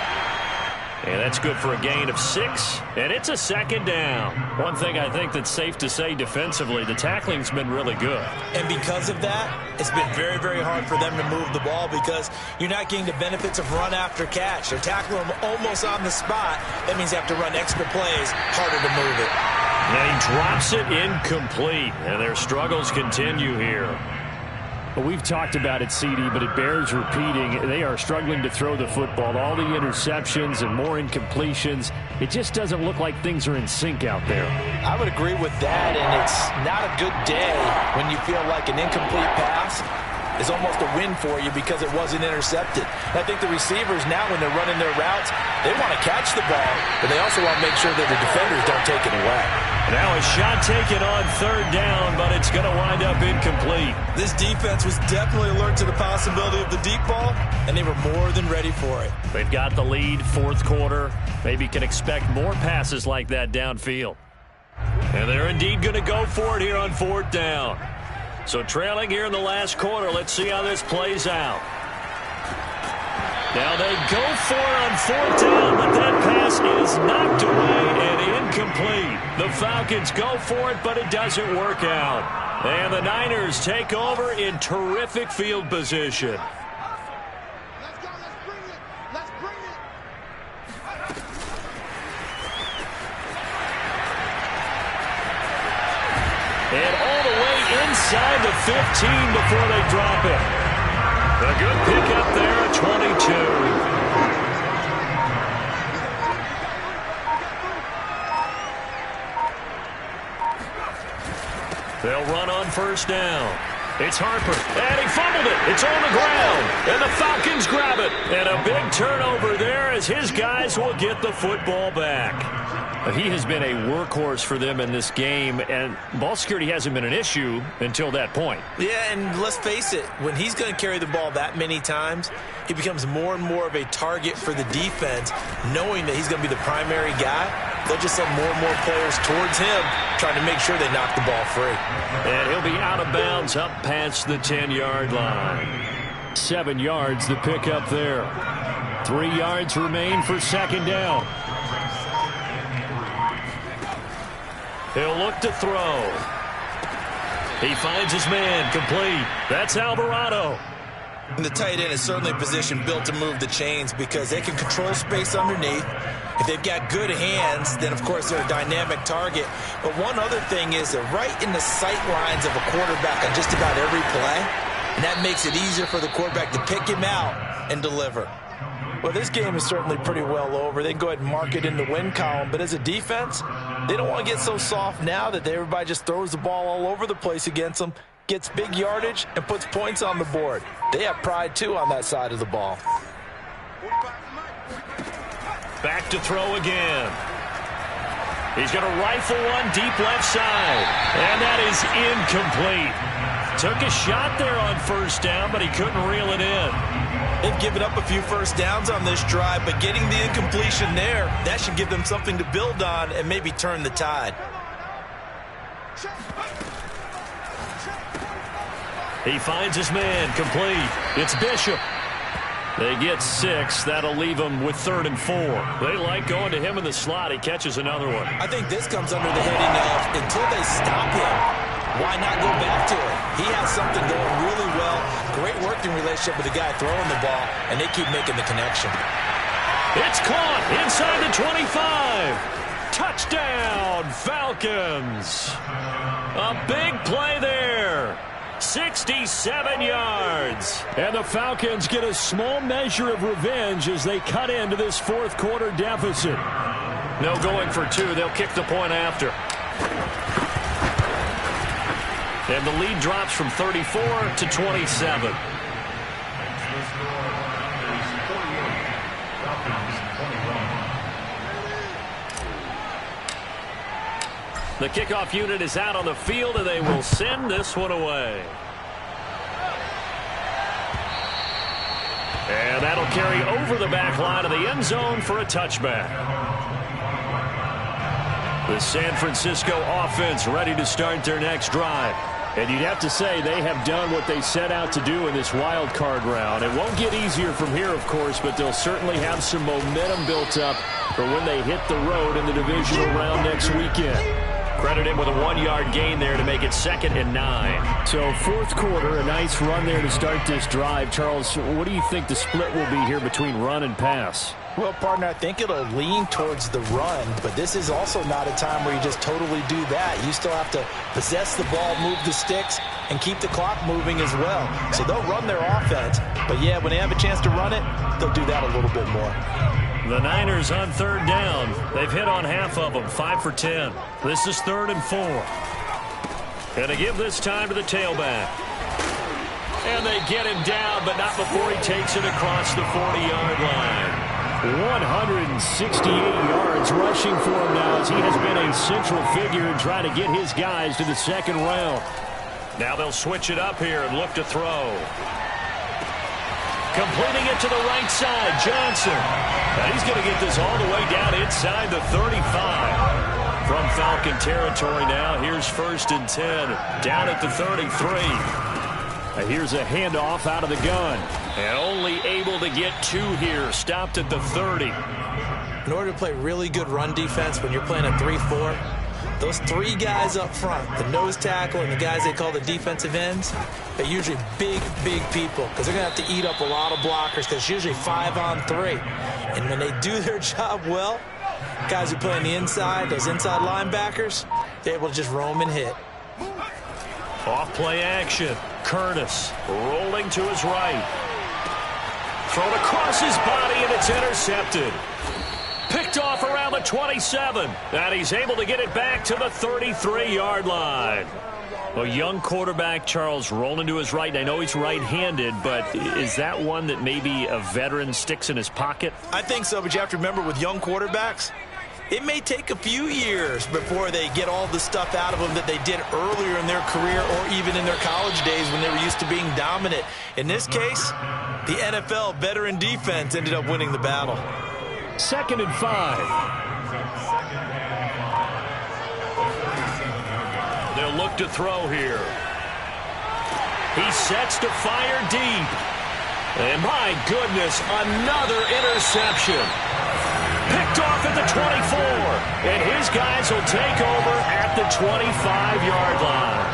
And that's good for a gain of 6, and it's a 2nd down. One thing I think that's safe to say defensively, the tackling's been really good. And because of that, it's been very, very hard for them to move the ball because you're not getting the benefits of run after catch. They're tackling them almost on the spot. That means they have to run extra plays, harder to move it. And he drops it incomplete, and their struggles continue here. Well, we've talked about it, CD, but it bears repeating. They are struggling to throw the football. All the interceptions and more incompletions. It just doesn't look like things are in sync out there. I would agree with that, and it's not a good day when you feel like an incomplete pass is almost a win for you because it wasn't intercepted. And I think the receivers now, when they're running their routes, they want to catch the ball, but they also want to make sure that the defenders don't take it away. Now a shot taken on 3rd down, but it's going to wind up incomplete. This defense was definitely alert to the possibility of the deep ball, and they were more than ready for it. They've got the lead, 4th quarter. Maybe can expect more passes like that downfield. And they're indeed going to go for it here on 4th down. So trailing here in the last quarter, let's see how this plays out. Now they go for it on 4th down, but that pass is knocked away and incomplete. The Falcons go for it, but it doesn't work out. And the Niners take over in terrific field position. Let's go. Let's bring it. Let's bring it. And all the way inside the 15 before they drop it. A good pickup there at 22. They'll run on 1st down. It's Harper, and he fumbled it. It's on the ground, and the Falcons grab it. And a big turnover there as his guys will get the football back. He has been a workhorse for them in this game, and ball security hasn't been an issue until that point. Yeah, and let's face it, when he's going to carry the ball that many times, he becomes more and more of a target for the defense, knowing that he's going to be the primary guy. They'll just send more and more players towards him, trying to make sure they knock the ball free. And he'll be out of bounds up past the 10-yard line. 7 yards the pickup there. 3 yards remain for 2nd down. He'll look to throw. He finds his man, complete. That's Alvarado. And the tight end is certainly a position built to move the chains because they can control space underneath. If they've got good hands, then of course they're a dynamic target. But one other thing is they're right in the sight lines of a quarterback on just about every play. And that makes it easier for the quarterback to pick him out and deliver. Well, this game is certainly pretty well over. They can go ahead and mark it in the win column. But as a defense, they don't want to get so soft now that everybody just throws the ball all over the place against them, gets big yardage, and puts points on the board. They have pride, too, on that side of the ball. Back to throw again. He's going to rifle one deep left side. And that is incomplete. Took a shot there on 1st down, but he couldn't reel it in. They've given up a few 1st downs on this drive, but getting the incompletion there, that should give them something to build on and maybe turn the tide. He finds his man, complete. It's Bishop. They get 6. That'll leave them with 3rd and 4. They like going to him in the slot. He catches another one. I think this comes under the heading of until they stop him, why not go back to it? He has something going really well. Great working relationship with the guy throwing the ball, and they keep making the connection. It's caught inside the 25. Touchdown, Falcons. A big play there. 67 yards. And the Falcons get a small measure of revenge as they cut into this 4th quarter deficit. No going for 2. They'll kick the point after. And the lead drops from 34 to 27. The kickoff unit is out on the field, and they will send this one away. And that'll carry over the back line of the end zone for a touchback. The San Francisco offense ready to start their next drive. And you'd have to say they have done what they set out to do in this wild card round. It won't get easier from here, of course, but they'll certainly have some momentum built up for when they hit the road in the divisional round next weekend. Credit him with a 1-yard gain there to make it 2nd and 9. So fourth quarter, a nice run there to start this drive. Charles, what do you think the split will be here between run and pass? Well, partner, I think it'll lean towards the run, but this is also not a time where you just totally do that. You still have to possess the ball, move the sticks, and keep the clock moving as well. So they'll run their offense, but yeah, when they have a chance to run it, they'll do that a little bit more. The Niners on 3rd down. They've hit on half of them, 5 for 10. This is 3rd and 4. And they give this time to the tailback. And they get him down, but not before he takes it across the 40-yard line. 168 yards rushing for him now as he has been a central figure in trying to get his guys to the 2nd round. Now they'll switch it up here and look to throw. Completing it to the right side, Johnson. And he's going to get this all the way down inside the 35. From Falcon territory now, here's 1st and 10. Down at the 33. Here's a handoff out of the gun. And only able to get 2 here. Stopped at the 30. In order to play really good run defense when you're playing a 3-4, those 3 guys up front, the nose tackle and the guys they call the defensive ends, they're usually big, big people because they're going to have to eat up a lot of blockers because it's usually 5 on 3. And when they do their job well, guys who play on the inside, those inside linebackers, they're able to just roam and hit. Off play action. Curtis rolling to his right. Thrown across his body, and it's intercepted. Picked off around the 27. And he's able to get it back to the 33-yard line. A young quarterback, Charles, rolling to his right. I know he's right-handed, but is that one that maybe a veteran sticks in his pocket? I think so, but you have to remember with young quarterbacks, it may take a few years before they get all the stuff out of them that they did earlier in their career or even in their college days when they were used to being dominant. In this case, the NFL veteran defense ended up winning the battle. 2nd and 5. They'll look to throw here. He sets to fire deep. And my goodness, another interception. Picked off at the 24. And his guys will take over at the 25-yard line.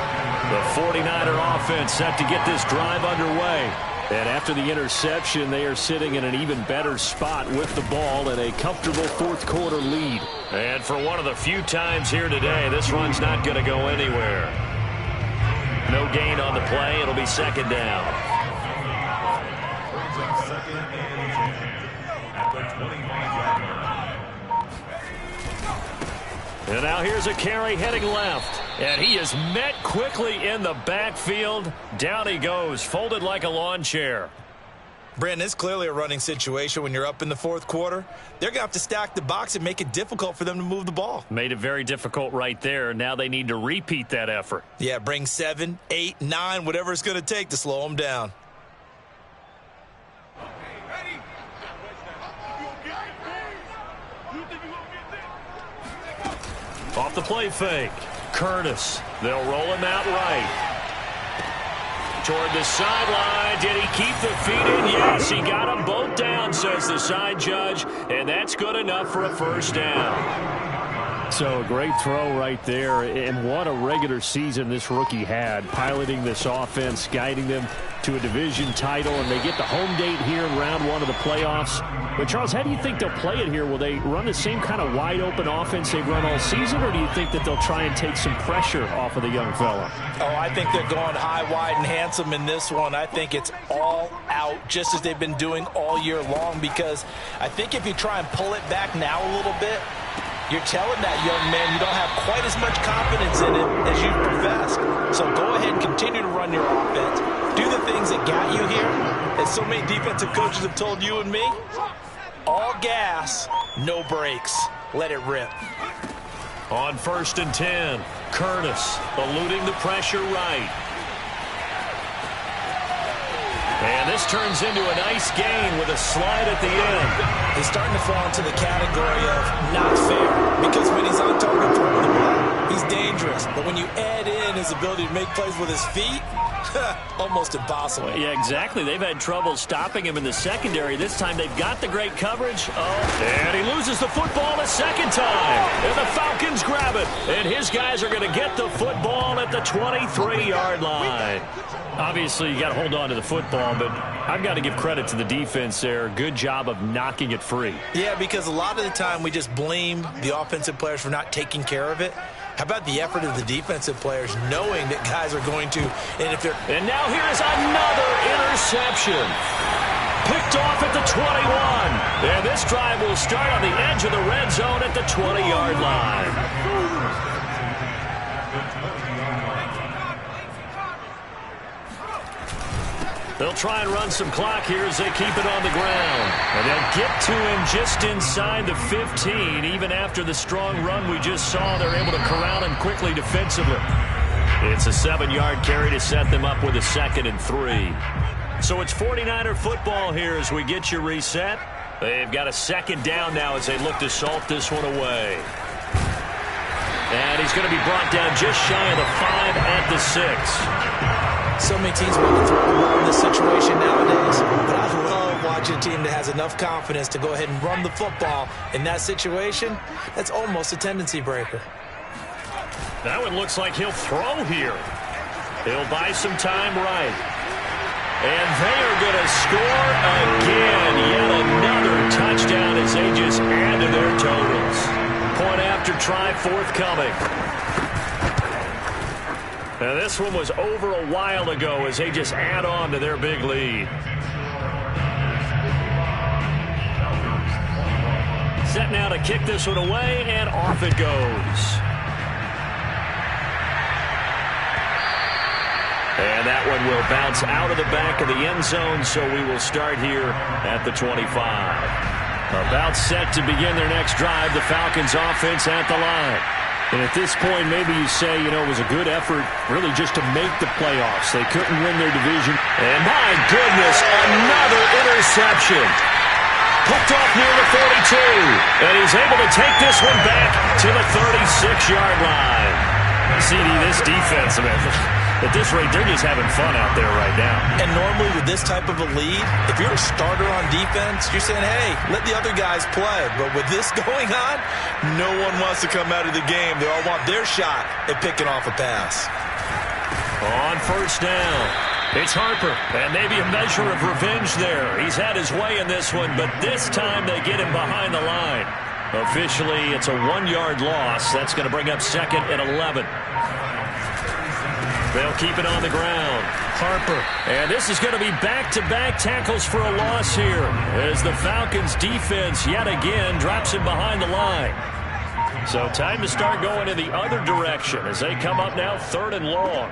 The 49er offense set to get this drive underway. And after the interception, they are sitting in an even better spot with the ball and a comfortable fourth quarter lead. And for one of the few times here today, this run's not going to go anywhere. No gain on the play. It'll be 2nd down. And now here's a carry heading left. And he is met quickly in the backfield. Down he goes, folded like a lawn chair. Brandon, it's clearly a running situation when you're up in the fourth quarter. They're going to have to stack the box and make it difficult for them to move the ball. Made it very difficult right there. Now they need to repeat that effort. Yeah, bring 7, 8, 9, whatever it's going to take to slow them down. Off the play fake. Curtis. They'll roll him out right. Toward the sideline. Did he keep the feet in? Yes, he got them both down, says the side judge. And that's good enough for a 1st down. So a great throw right there. And what a regular season this rookie had. Piloting this offense, guiding them to a division title. And they get the home date here in round 1 of the playoffs. But, Charles, how do you think they'll play it here? Will they run the same kind of wide-open offense they've run all season, or do you think that they'll try and take some pressure off of the young fella? Oh, I think they're going high, wide, and handsome in this one. I think it's all out, just as they've been doing all year long, because I think if you try and pull it back now a little bit, you're telling that young man you don't have quite as much confidence in him as you professed. So go ahead and continue to run your offense. Do the things that got you here, as so many defensive coaches have told you and me. All gas, no brakes. Let it rip. On 1st and 10, Curtis eluding the pressure right. And this turns into a nice gain with a slide at the end. He's starting to fall into the category of not fair, because when he's on target throwing the ball, he's dangerous. But when you add in his ability to make plays with his feet, almost impossible. Well, yeah, exactly. They've had trouble stopping him in the secondary. This time they've got the great coverage. And he loses the football a second time. And the Falcons grab it. And his guys are going to get the football at the 23-yard line. Obviously, you got to hold on to the football, but I've got to give credit to the defense there. Good job of knocking it free. Yeah, because a lot of the time we just blame the offensive players for not taking care of it. How about the effort of the defensive players knowing that guys are going to, and now here's another interception. Picked off at the 21. And this drive will start on the edge of the red zone at the 20-yard line. They'll try and run some clock here as they keep it on the ground. And they'll get to him just inside the 15. Even after the strong run we just saw, they're able to corral him quickly defensively. It's a 7-yard carry to set them up with a 2nd and 3. So it's 49er football here as we get you reset. They've got a 2nd down now as they look to salt this one away. And he's going to be brought down just shy of the 5 at the 6. So many teams want to throw the ball in this situation nowadays, but I love watching a team that has enough confidence to go ahead and run the football in that situation. That's almost a tendency breaker. That one looks like he'll throw here. He'll buy some time right. And they are going to score again. Yet another touchdown as they just add to their totals. Point after try forthcoming. Now this one was over a while ago as they just add on to their big lead. Set now to kick this one away, and off it goes. And that one will bounce out of the back of the end zone, so we will start here at the 25. About set to begin their next drive, the Falcons offense at the line. And at this point, maybe you say, it was a good effort really just to make the playoffs. They couldn't win their division. And my goodness, another interception. Picked off near the 42. And he's able to take this one back to the 36-yard line. CD, this defense, at this rate, they're just having fun out there right now. And normally with this type of a lead, if you're a starter on defense, you're saying, hey, let the other guys play. But with this going on, no one wants to come out of the game. They all want their shot at picking off a pass. On 1st down, it's Harper. And maybe a measure of revenge there. He's had his way in this one, but this time they get him behind the line. Officially, it's a 1-yard loss. That's going to bring up 2nd and 11. They'll keep it on the ground. Harper. And this is going to be back-to-back tackles for a loss here as the Falcons defense yet again drops him behind the line. So time to start going in the other direction as they come up now 3rd and long.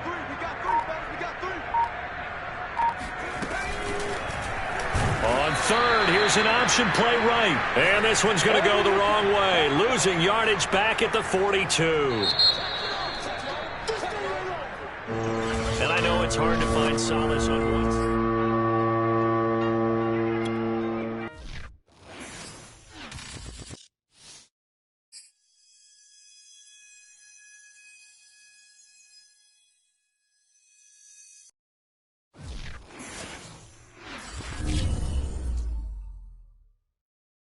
On 3rd, here's an option play right. And this one's going to go the wrong way. Losing yardage back at the 42. And I know it's hard to find solace on one.